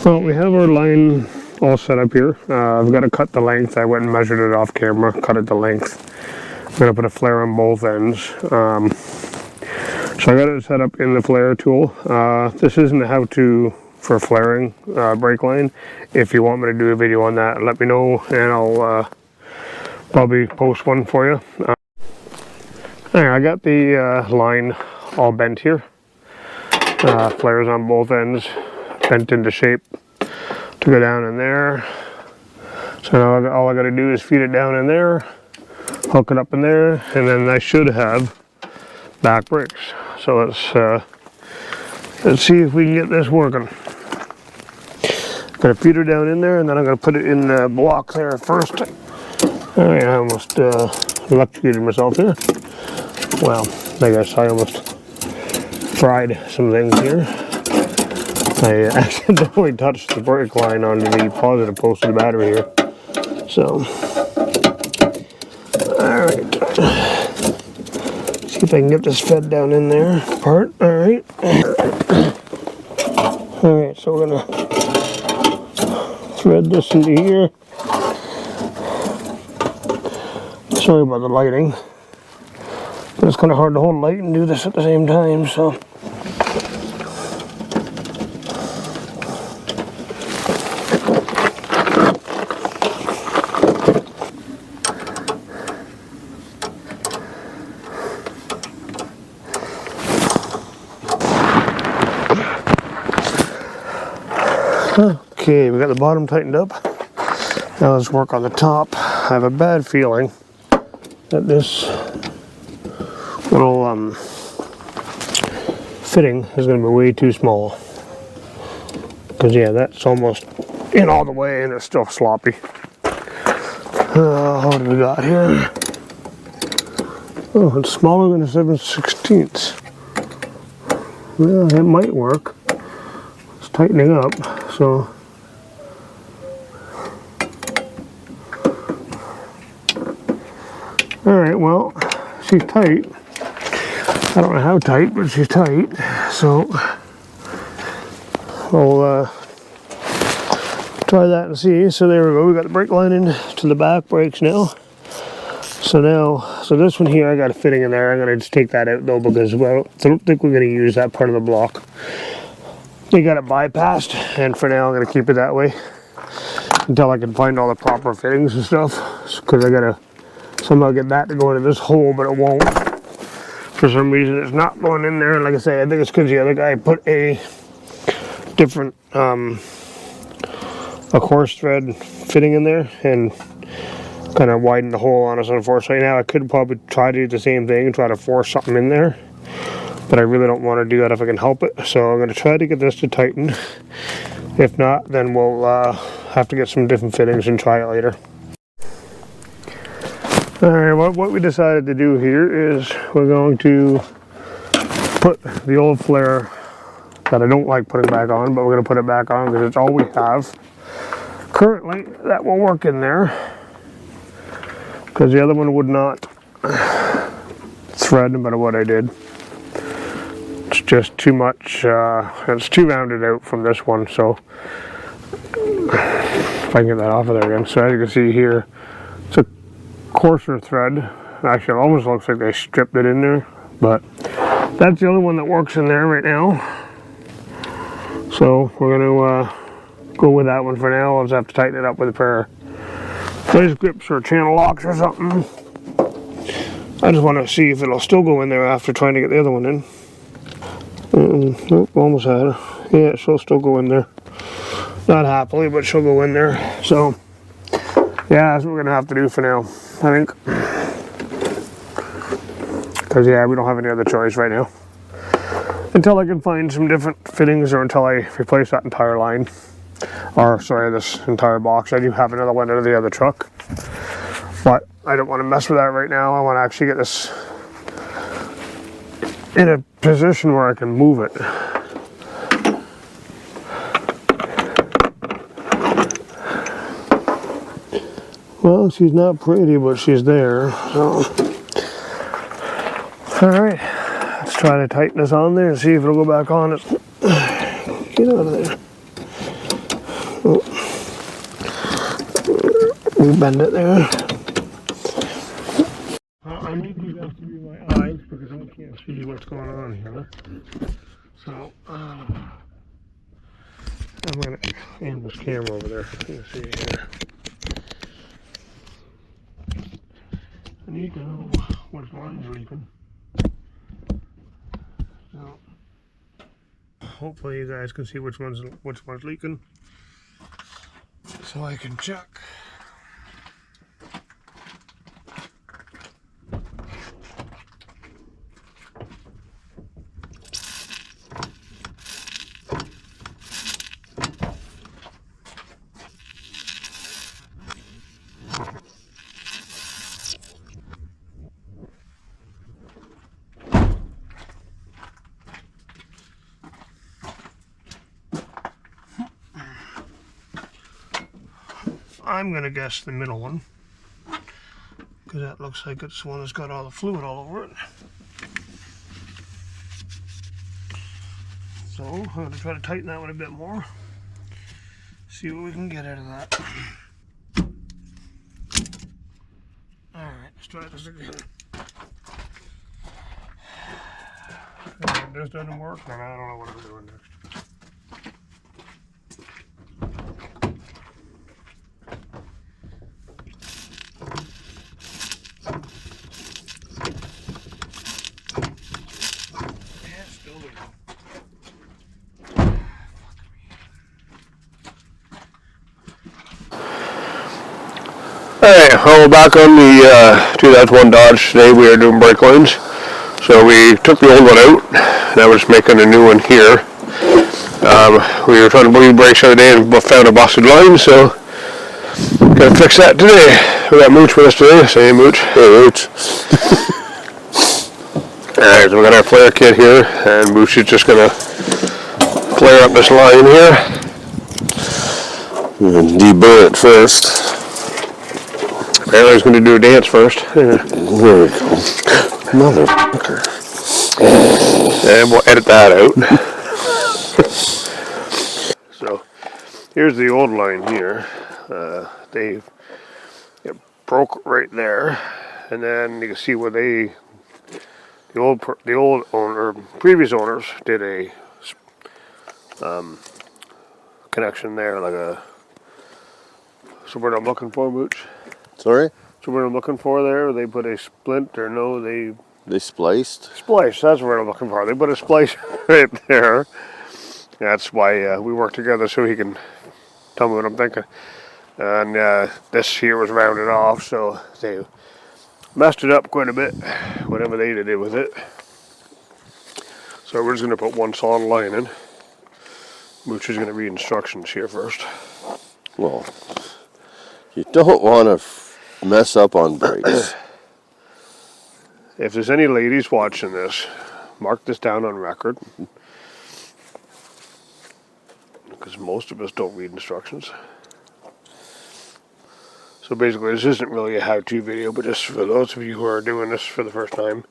Well, we have our line all set up here. I've got to cut the length. I went and measured it off camera, cut it the length. I'm going to put a flare on both ends. So I got it set up in the flare tool. This isn't a how-to for flaring brake line. If you want me to do a video on that, let me know and I'll probably post one for you. Anyway, I got the line all bent here. Flares on both ends, bent into shape to go down in there. So now all I got to do is feed it down in there, hook it up in there, and then I should have back brakes. So let's see if we can get this working. Gonna feed her down in there, and then I'm gonna put it in the block there first. Oh yeah, I almost electrocuted myself here. Well, I guess I almost fried some things here. I accidentally touched the brake line onto the positive post of the battery here. So, alright. See if I can get this fed down in there. Part, alright. Alright, so we're gonna thread this into here. Sorry about the lighting. But it's kind of hard to hold light and do this at the same time, so. Okay, we got the bottom tightened up. Now let's work on the top. I have a bad feeling that this little fitting is going to be way too small. Because yeah, that's almost in all the way and it's still sloppy. What do we got here? Oh, it's smaller than a 7/16. Well, it might work. It's tightening up, so. Alright, well, she's tight. I don't know how tight, but she's tight. So, we'll try that and see. So there we go. We got the brake line into the back brakes now. So this one here, I got a fitting in there. I'm going to just take that out though because, well, I don't think we're going to use that part of the block. We got it bypassed, and for now I'm going to keep it that way until I can find all the proper fittings and stuff. Because I got to somehow get that to go into this hole, but it won't. For some reason it's not going in there. Like I say, I think it's because the other guy put a different a coarse thread fitting in there and kind of widened the hole on us, unfortunately. Now I could probably try to do the same thing and try to force something in there, but I really don't want to do that if I can help it. So I'm going to try to get this to tighten. If not, then we'll have to get some different fittings and try it later. Alright, what we decided to do here is we're going to put the old flare that I don't like putting back on, but we're going to put it back on because it's all we have currently that will work in there, because the other one would not thread no matter what I did. It's just too much, it's too rounded out from this one, so if I can get that off of there again. So as you can see here, it's a coarser thread. Actually, it almost looks like they stripped it in there, but that's the only one that works in there right now. So we're going to go with that one for now. I'll just have to tighten it up with a pair of vice grips or channel locks or something. I just want to see if it'll still go in there after trying to get the other one in. Nope, almost had it. Yeah, she'll still go in there. Not happily, but she'll go in there. So yeah, that's what we're going to have to do for now, I think. Because, yeah, we don't have any other choice right now. Until I can find some different fittings, or until I replace that entire line. Or, sorry, this entire box. I do have another one out of the other truck. But I don't want to mess with that right now. I want to actually get this in a position where I can move it. Well, she's not pretty, but she's there, so. Alright, let's try to tighten this on there and see if it'll go back on. Get out of there. We bend it there. I need these guys to be my eyes because I can't see what's going on here. So, I'm going to aim this camera over there. Let's see here. I need to know which line's leaking. So, hopefully you guys can see which one's leaking, so I can check. I'm gonna guess the middle one, because that looks like it's the one that's got all the fluid all over it. So I'm gonna try to tighten that one a bit more, see what we can get out of that. Alright, let's try this again. If this doesn't work, then I don't know what I'm doing next. Alright, well, we're back on the 2001 Dodge. Today we are doing brake lines. So we took the old one out. Now we're just making a new one here. We were trying to bleed brakes the other day and found a busted line, so gotta fix that today. We got Mooch with us today. Say hey, Mooch. Hey, Mooch. Alright, so we got our flare kit here, and Mooch is just gonna flare up this line here. And deburr it first. Apparently he's going to do a dance first. There we go. Motherfucker. And we'll edit that out. So, here's the old line here. It broke right there. And then you can see where the old owner, previous owners did a connection there, like a, so what I'm looking for, Mooch? Sorry? So what I'm looking for there, they put a splint, or no, They spliced? Splice, that's what I'm looking for. They put a splice right there. That's why we work together, so he can tell me what I'm thinking. And this here was rounded off, so they messed it up quite a bit, whatever they did with it. So we're just going to put one solid line in. Mooch is going to read instructions here first. Well, you don't want to mess up on brakes. If there's any ladies watching this, mark this down on record. Because most of us don't read instructions. So basically this isn't really a how-to video, but just for those of you who are doing this for the first time,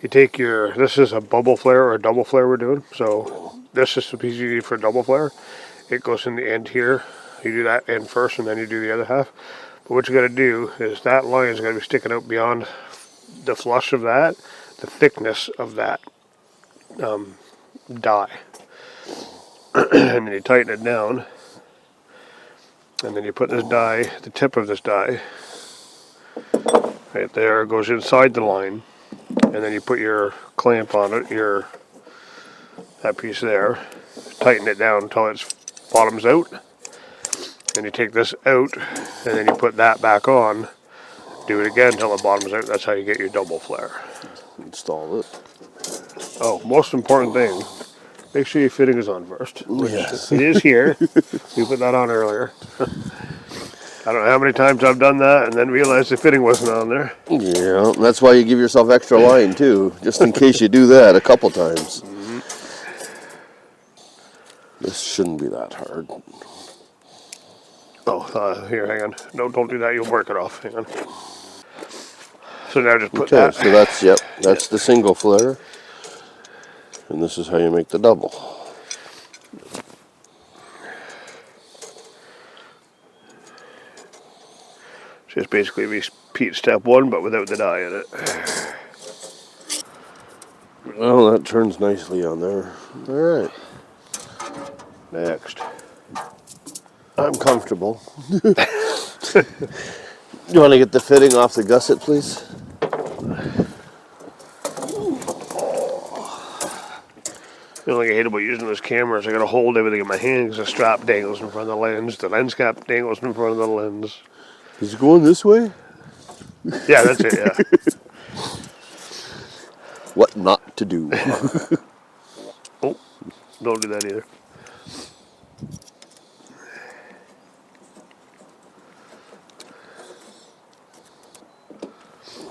you take your, this is a bubble flare or a double flare we're doing. So this is the piece you need for a double flare. It goes in the end here. You do that end first and then you do the other half. But what you got to do is that line is going to be sticking out beyond the flush of that, the thickness of that die. And then you tighten it down. And then you put this die, the tip of this die, right there, goes inside the line. And then you put your clamp on it, that piece there, tighten it down until it bottoms out. And you take this out, and then you put that back on. Do it again until it bottoms out. That's how you get your double flare. Install it. Oh, most important thing, make sure your fitting is on first. Yes. It is here. We put that on earlier. I don't know how many times I've done that and then realized the fitting wasn't on there. Yeah, that's why you give yourself extra line too, just in case you do that a couple times. Mm-hmm. This shouldn't be that hard. Oh, here, hang on. No, don't do that. You'll work it off. Hang on. So now just put that. So that's the single flare. And this is how you make the double. Just basically repeat step 1, but without the dye in it. Well, that turns nicely on there. All right. Next. I'm comfortable. You want to get the fitting off the gusset, please? The only thing I hate about using this camera is I gotta hold everything in my hand because the strap dangles in front of the lens. The lens cap dangles in front of the lens. Is it going this way? Yeah, that's it, yeah. What not to do. Oh, don't do that either.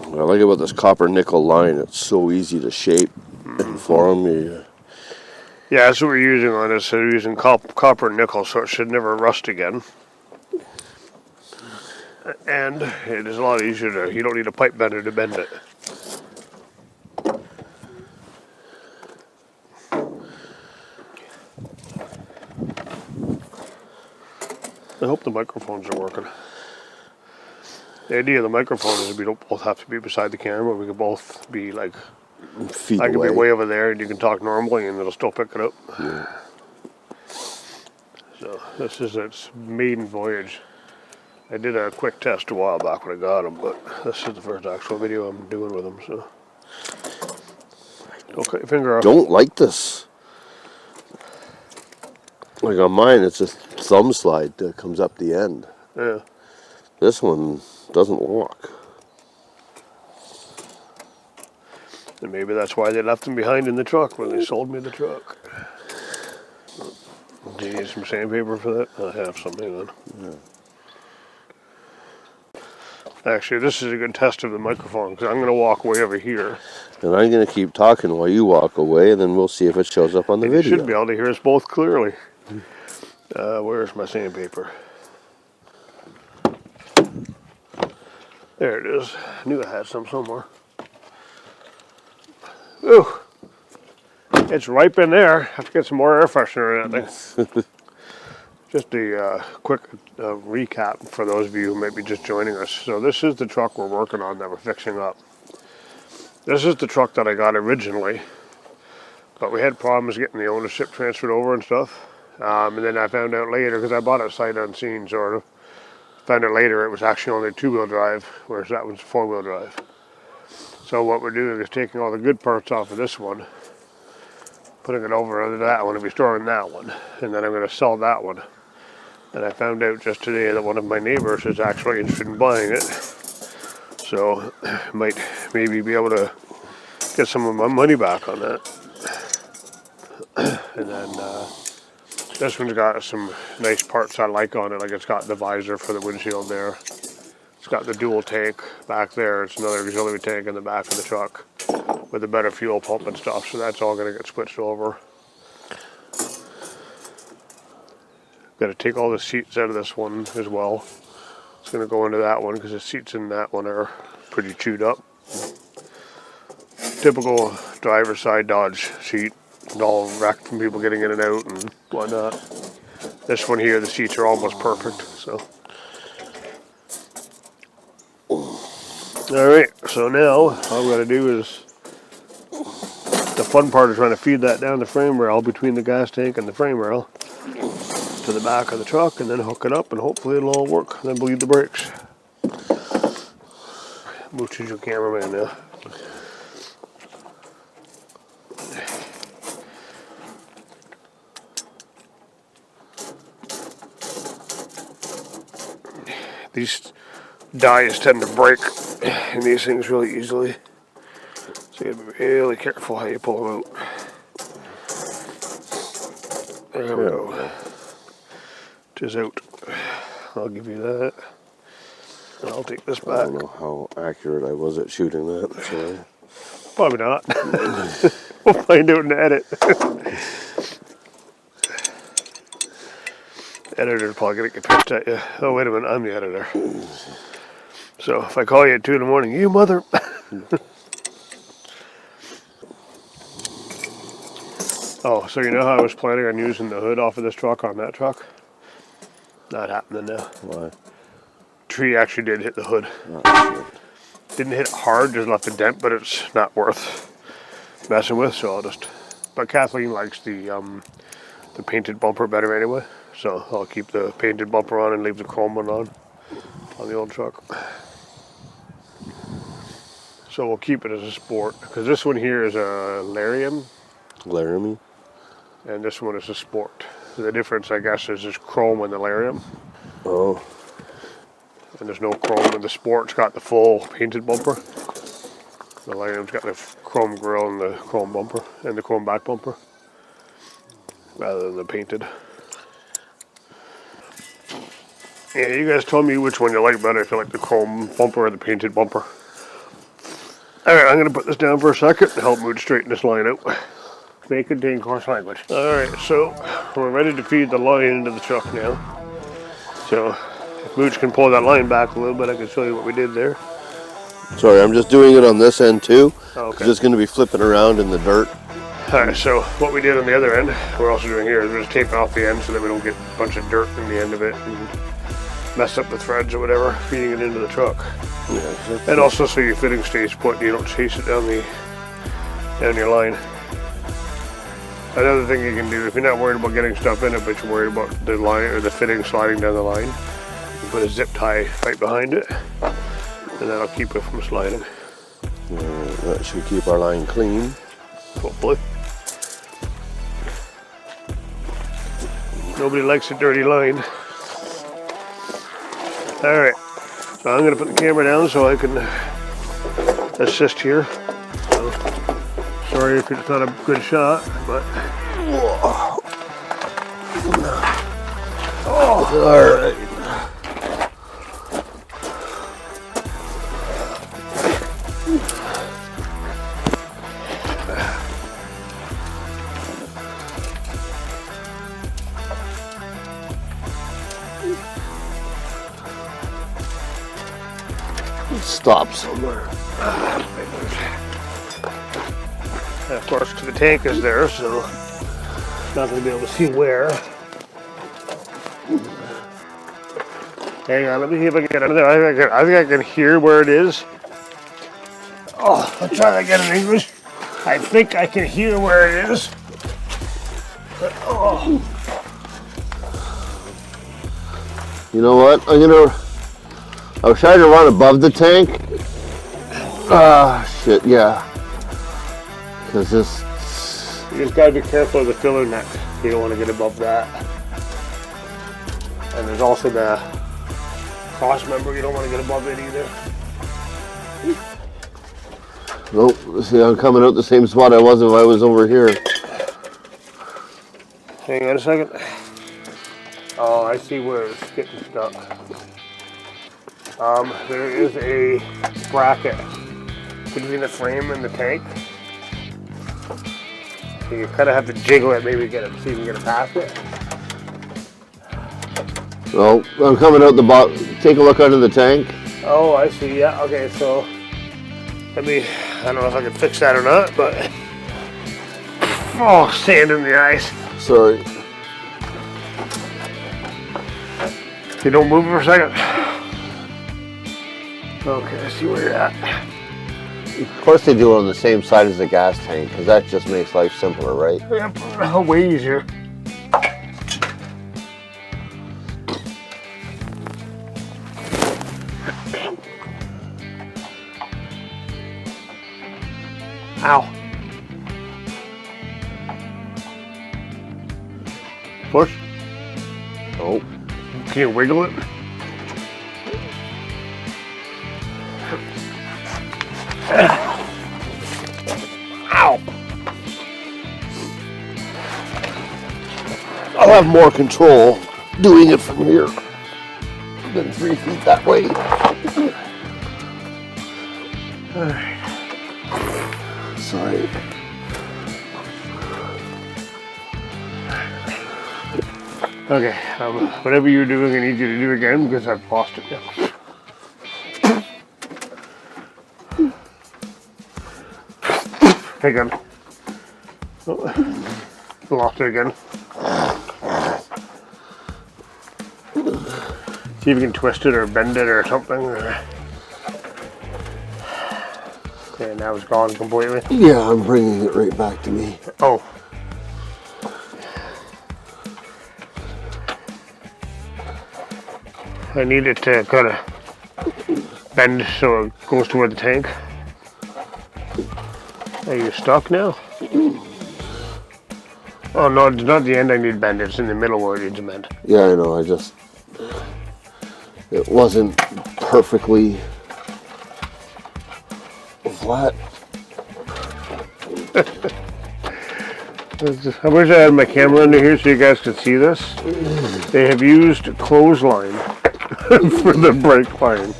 What I like about this copper nickel line, it's so easy to shape and form. Yeah, that's what we're using on this. So we're using copper and nickel, so it should never rust again. And it is a lot easier to, you don't need a pipe bender to bend it. I hope the microphones are working. The idea of the microphone is we don't both have to be beside the camera. We can both be like, Feet I can away. be way over there and you can talk normally and it'll still pick it up. Yeah. So this is its maiden voyage. I did a quick test a while back when I got them, but this is the first actual video I'm doing with them, so. Don't cut your finger off. Don't like this. Like on mine, it's a thumb slide that comes up the end. Yeah. This one doesn't lock. And maybe that's why they left them behind in the truck when they sold me the truck. Do you need some sandpaper for that? I have some, hang on. Yeah. Actually, this is a good test of the microphone because I'm going to walk way over here. And I'm going to keep talking while you walk away, and then we'll see if it shows up on the And you video. should be able to hear us both clearly. Where's my sandpaper? There it is. I knew I had some somewhere. Ooh. It's ripe in there. Have to get some more air freshener in that thing. Just a quick recap for those of you who might be just joining us. So this is the truck we're working on that we're fixing up. This is the truck that I got originally, but we had problems getting the ownership transferred over and stuff. And then I found out later, because I bought it sight unseen sort of, found out later it was actually only 2-wheel drive, whereas that one's 4-wheel drive. So what we're doing is taking all the good parts off of this one, putting it over under that one and restoring that one. And then I'm going to sell that one. And I found out just today that one of my neighbors is actually interested in buying it. So might maybe be able to get some of my money back on that. And then this one's got some nice parts I like on it. Like it's got the visor for the windshield there. It's got the dual tank back there. It's another auxiliary tank in the back of the truck with a better fuel pump and stuff. So that's all going to get switched over. Got to take all the seats out of this one as well. It's going to go into that one because the seats in that one are pretty chewed up. Typical driver's side Dodge seat. All wrecked from people getting in and out and whatnot. This one here, the seats are almost perfect. So, all right. So now all we got to do is the fun part is trying to feed that down the frame rail between the gas tank and the frame rail to the back of the truck, and then hook it up, and hopefully it'll all work. And then bleed the brakes. Mooch is your cameraman now. These dies tend to break in these things really easily, so you gotta be really careful how you pull them out. There we go. It is out. I'll give you that. And I'll take this I back. don't know how accurate I was at shooting that. So. Probably not. We'll find out in the edit. Editor's probably gonna get pissed at you. Oh, wait a minute, I'm the editor. So if I call you at 2 in the morning, you mother. Oh, so you know how I was planning on using the hood off of this truck on that truck? Not happening now. Why? tree actually did hit the hood. Oh, Didn't hit it hard, just left a dent, but it's not worth messing with, so I'll just... But Kathleen likes the painted bumper better anyway, so I'll keep the painted bumper on and leave the chrome one on the old truck. So we'll keep it as a sport, because this one here is a Larium, Laramie. and this one is a sport. The difference, I guess, is there's chrome in the Larium, Oh, and there's no chrome in the sport. It's got the full painted bumper. The Larium's got the chrome grille and the chrome bumper, and the chrome back bumper, rather than the painted. Yeah, you guys told me which one you like better, if you like the chrome bumper or the painted bumper. Alright, I'm going to put this down for a second to help Mood straighten this line out. May contain coarse language. Alright, so we're ready to feed the line into the truck now. So, if Mooch can pull that line back a little bit, I can show you what we did there. sorry, I'm just doing it on this end too. Oh, okay. 'Cause it's going to be flipping around in the dirt. Alright, so what we did on the other end, we're also doing here, is we're just taping off the end so that we don't get a bunch of dirt in the end of it and mess up the threads or whatever, feeding it into the truck. Yeah, And also so your fitting stays put and you don't chase it down your line. Another thing you can do, if you're not worried about getting stuff in it, but you're worried about the line or the fitting sliding down the line, you put a zip tie right behind it, and that'll keep it from sliding. that should keep our line clean. Hopefully. Nobody likes a dirty line. Alright, so I'm going to put the camera down so I can assist here. So, sorry if it's not a good shot, but... Alright. Stop somewhere. And of course, the tank is there, so not going to be able to see where. Hang on, let me see if I can get under there. I think I can hear where it is. Oh, I'll try that again in English. I think I can hear where it is. Oh. You know what? I'll try to run above the tank. Ah, shit, yeah. Because this... You just gotta be careful of the filler neck. You don't want to get above that. And there's also the cross member. You don't want to get above it either. Nope, see, I'm coming out the same spot I was if I was over here. Hang on a second. Oh, I see where it's getting stuck. There is a bracket between the frame and the tank. So you kind of have to jiggle it, maybe get it, see if you can get it past it. Well, I'm coming out the bottom. Take a look under the tank. Oh, I see, yeah, okay, so let me, I don't know if I can fix that or not, but, oh, sand in the ice. Sorry. You don't move it for a second. Okay, I see where you're at. Of course they do it on the same side as the gas tank, because that just makes life simpler, right? Yep, way easier. Ow. Push. Oh. Can you wiggle it? Ow. I'll have more control doing it from here than 3 feet that way. Sorry. Okay, whatever you're doing, I need you to do again because I've lost it now. Hang on. Oh, lost it again. See if you can twist it or bend it or something. Okay, now it's gone completely. Yeah, I'm bringing it right back to me. Oh. I need it to kind of bend so it goes toward the tank. Are you stuck now? Oh no, it's not the end I need bend, it's in the middle where it needs a bend. Yeah, I know, it wasn't perfectly flat. I wish I had my camera under here so you guys could see this. They have used clothesline for the brake line.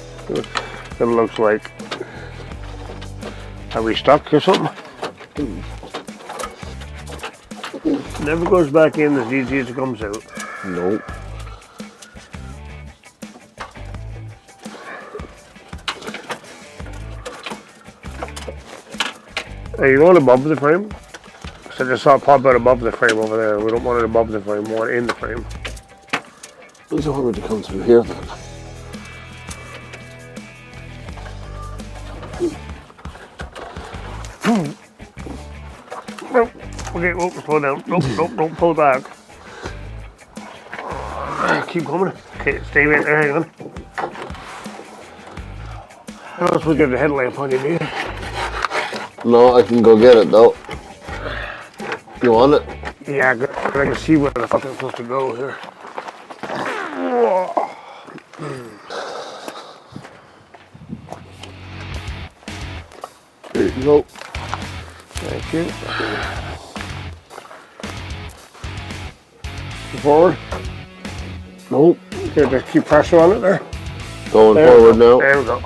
It looks like. Are we stuck or something? Never goes back in as easy as it comes out. Nope. Are you going above the frame? So I just saw it pop out above the frame over there. We don't want it above the frame, we want it in the frame. It's hard to come through here then. Nope. Okay, oh, slow down. Nope, don't pull back. Keep coming. Okay, stay right there, hang on. How else we get the headlamp on you, dude? No, I can go get it though. You want it? Yeah, I can see where the fuck I'm supposed to go here. There you go. Thank you. Forward. Nope. Okay, just keep pressure on it there. Going There we forward go. now. There we go.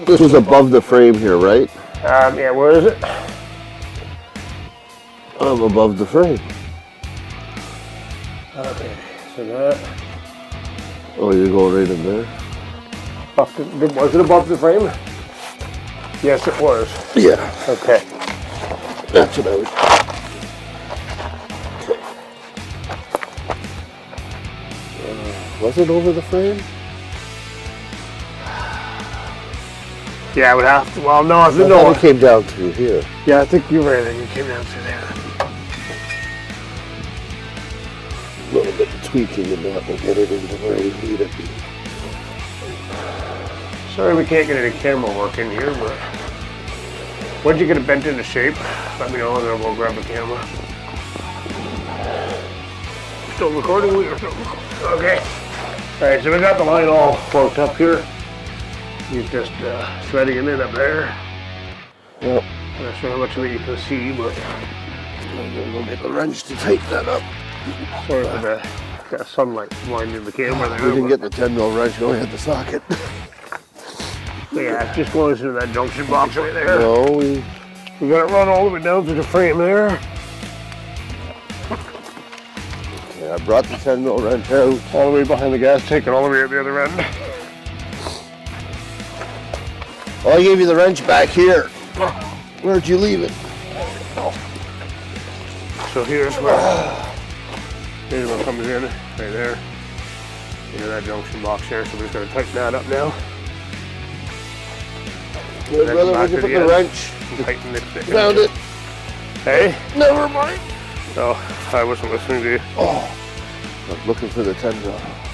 This was above the frame here, right? Yeah, where is it? I'm above the frame. Okay, so that. Oh, you're going right in there? Was it above the frame? Yes, it was. Yeah. Okay. That's what I was. Was it over the frame? Yeah, I would have to. Well, no, I no. thought it came down through here. Yeah, I think you're right. I think it came down through there. A little bit of tweaking and that will get it into where we need it. Sorry we can't get any camera work in here, but once you get it bent into shape, let me know and then we'll grab the camera. Still recording? We are still recording. Okay. Alright, so we got the line all worked up here. He's just threading it in up there. Yep. I'm not sure how much of it you can see, but I'm gonna go get the wrench to tighten that up. sorry for the sunlight blinding the camera there. We didn't get the 10mm wrench going at the socket. But yeah, it's just going into that junction box right there. No, We got it run all the way down to the frame there. yeah, I brought the 10mm wrench out. All the way behind the gas tank and all the way at the other end. Oh, I gave you the wrench back here. Where'd you leave it? So here's where it comes in, right there. Into that junction box there, so we're just gonna tighten that up now. Hey, brother, where'd you put the wrench? Tighten it. Found it. Hey? Never mind. No, I wasn't listening to you. Oh, I was looking for the 10mm.